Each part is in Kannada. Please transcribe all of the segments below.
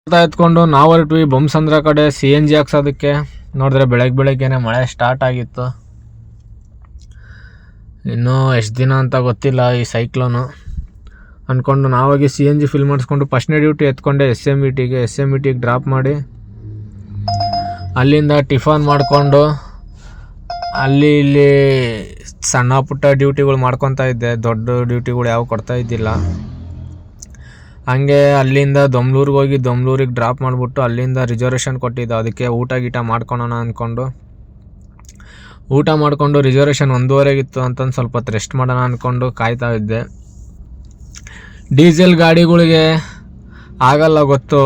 ಎತ್ಕೊಂಡು ನಾವು ಹೊರಟ್ವಿ ಬೊಮ್ಮಸಂದ್ರ ಕಡೆ CNG ಹಾಕ್ಸೋದಕ್ಕೆ. ನೋಡಿದ್ರೆ ಬೆಳಗ್ಗೆನೆ ಮಳೆ ಸ್ಟಾರ್ಟ್ ಆಗಿತ್ತು. ಇನ್ನೂ ಎಷ್ಟು ದಿನ ಅಂತ ಗೊತ್ತಿಲ್ಲ ಈ ಸೈಕ್ಲೋನು ಅಂದ್ಕೊಂಡು ನಾವಾಗಿ CNG ಫಿಲ್ ಮಾಡಿಸ್ಕೊಂಡು ಫಸ್ಟ್ನೇ ಡ್ಯೂಟಿ ಎತ್ಕೊಂಡೆ SMVTಗೆ ಡ್ರಾಪ್ ಮಾಡಿ ಅಲ್ಲಿಂದ ಟಿಫನ್ ಮಾಡಿಕೊಂಡು ಅಲ್ಲಿ ಇಲ್ಲಿ ಸಣ್ಣ ಪುಟ್ಟ ಡ್ಯೂಟಿಗಳು ಮಾಡ್ಕೊತಾ ಇದ್ದೆ. ದೊಡ್ಡ ಡ್ಯೂಟಿಗಳು ಯಾವ ಕೊಡ್ತಾ ಇದ್ದಿಲ್ಲ. ಹಂಗೆ ಅಲ್ಲಿಂದ ದೊಮ್ಲೂರಿಗೆ ಹೋಗಿ ದೊಮ್ಲೂರಿಗೆ ಡ್ರಾಪ್ ಮಾಡಿಬಿಟ್ಟು ಅಲ್ಲಿಂದ ರಿಸರ್ವೇಷನ್ ಕೊಟ್ಟಿದ್ದು. ಅದಕ್ಕೆ ಊಟ ಮಾಡ್ಕೊಳೋಣ ಅಂದ್ಕೊಂಡು ಊಟ ಮಾಡಿಕೊಂಡು ರಿಸರ್ವೇಷನ್ 1:30 ಅಂತಂದು ಸ್ವಲ್ಪ ಹೊತ್ತು ರೆಸ್ಟ್ ಮಾಡೋಣ ಅಂದ್ಕೊಂಡು ಕಾಯ್ತಾ ಇದ್ದೆ. ಡೀಸೆಲ್ ಗಾಡಿಗಳಿಗೆ ಆಗಲ್ಲ ಗೊತ್ತು,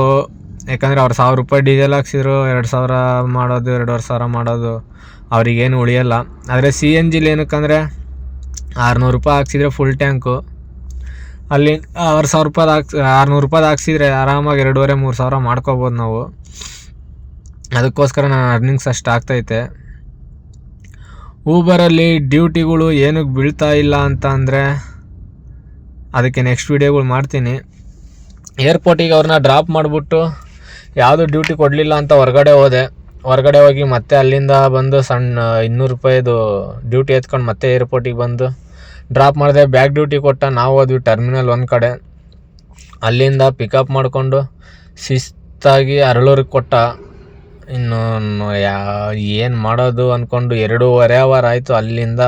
ಯಾಕಂದರೆ ಅವ್ರು ₹1000 ಡೀಸೆಲ್ ಹಾಕ್ಸಿದ್ರು 2000 ಮಾಡೋದು 2500 ಮಾಡೋದು ಅವ್ರಿಗೇನು ಉಳಿಯಲ್ಲ. ಆದರೆ CNGಲಿ ಏನಕ್ಕಂದರೆ ₹600 ಹಾಕ್ಸಿದ್ರೆ ಫುಲ್ ಟ್ಯಾಂಕು, ಅಲ್ಲಿ ₹600 ಹಾಕ್ಸಿದ್ರೆ ಆರಾಮಾಗಿ 2500-3000 ಮಾಡ್ಕೋಬೋದು ನಾವು. ಅದಕ್ಕೋಸ್ಕರ ನಾನು ಅರ್ನಿಂಗ್ಸ್ ಅಷ್ಟು ಆಗ್ತೈತೆ. ಊಬರಲ್ಲಿ ಡ್ಯೂಟಿಗಳು ಏನಕ್ಕೆ ಬೀಳ್ತಾ ಇಲ್ಲ ಅಂತ ಅಂದರೆ ಅದಕ್ಕೆ ನೆಕ್ಸ್ಟ್ ವೀಡಿಯೋಗಳು ಮಾಡ್ತೀನಿ. ಏರ್ಪೋರ್ಟಿಗೆ ಅವ್ರನ್ನ ಡ್ರಾಪ್ ಮಾಡಿಬಿಟ್ಟು ಯಾವುದು ಡ್ಯೂಟಿ ಕೊಡಲಿಲ್ಲ ಅಂತ ಹೊರಗಡೆ ಹೋಗಿ ಮತ್ತೆ ಅಲ್ಲಿಂದ ಬಂದು ಸಣ್ಣ ₹200 ಡ್ಯೂಟಿ ಎತ್ಕೊಂಡು ಮತ್ತೆ ಏರ್ಪೋರ್ಟಿಗೆ ಬಂದು ಡ್ರಾಪ್ ಮಾಡಿದೆ. ಬ್ಯಾಕ್ ಡ್ಯೂಟಿ ಕೊಟ್ಟ. ನಾವು ಹೋದ್ವಿ ಟರ್ಮಿನಲ್ 1 ಕಡೆ. ಅಲ್ಲಿಂದ ಪಿಕಪ್ ಮಾಡಿಕೊಂಡು ಶಿಸ್ತಾಗಿ ಅರಳೂರಿಗೆ ಕೊಟ್ಟ. ಇನ್ನು ಏನು ಮಾಡೋದು ಅಂದ್ಕೊಂಡು 2.5 ಅವರ್ ಆಯಿತು ಅಲ್ಲಿಂದ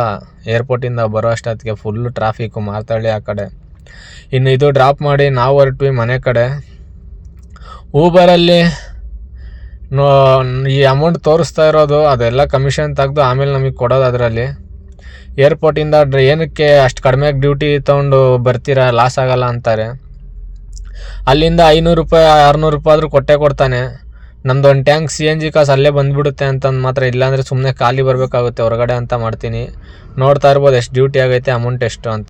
ಏರ್ಪೋರ್ಟಿಂದ ಬರೋ ಅಷ್ಟೊತ್ತಿಗೆ ಫುಲ್ಲು ಟ್ರಾಫಿಕ್ಕು ಮಾರ್ತಾಳಿ ಆ ಕಡೆ. ಇನ್ನು ಇದು ಡ್ರಾಪ್ ಮಾಡಿ ನಾವು ಹೊರಟ್ವಿ ಮನೆ ಕಡೆ. ಊಬರಲ್ಲಿ ಈ ಅಮೌಂಟ್ ತೋರಿಸ್ತಾ ಇರೋದು ಅದೆಲ್ಲ ಕಮಿಷನ್ ತೆಗೆದು ಆಮೇಲೆ ನಮಗೆ ಕೊಡೋದು. ಅದರಲ್ಲಿ ಏರ್ಪೋರ್ಟಿಂದ ಏನಕ್ಕೆ ಅಷ್ಟು ಕಡಿಮೆ ಡ್ಯೂಟಿ ತೊಗೊಂಡು ಬರ್ತೀರಾ, ಲಾಸ್ ಆಗಲ್ಲ ಅಂತಾರೆ. ಅಲ್ಲಿಂದ ₹500-600 ಆದರೂ ಕೊಡ್ತಾನೆ. ನಮ್ದು ಒಂದು ಟ್ಯಾಂಕ್ CNG ಕಾಸು ಅಲ್ಲೇ ಬಂದುಬಿಡುತ್ತೆ ಅಂತಂದು ಮಾತ್ರ, ಇಲ್ಲಾಂದರೆ ಸುಮ್ಮನೆ ಖಾಲಿ ಬರಬೇಕಾಗುತ್ತೆ ಹೊರಗಡೆ ಅಂತ ಮಾಡ್ತೀನಿ. ನೋಡ್ತಾ ಇರ್ಬೋದು ಎಷ್ಟು ಡ್ಯೂಟಿ ಆಗೈತೆ, ಅಮೌಂಟ್ ಎಷ್ಟು ಅಂತ.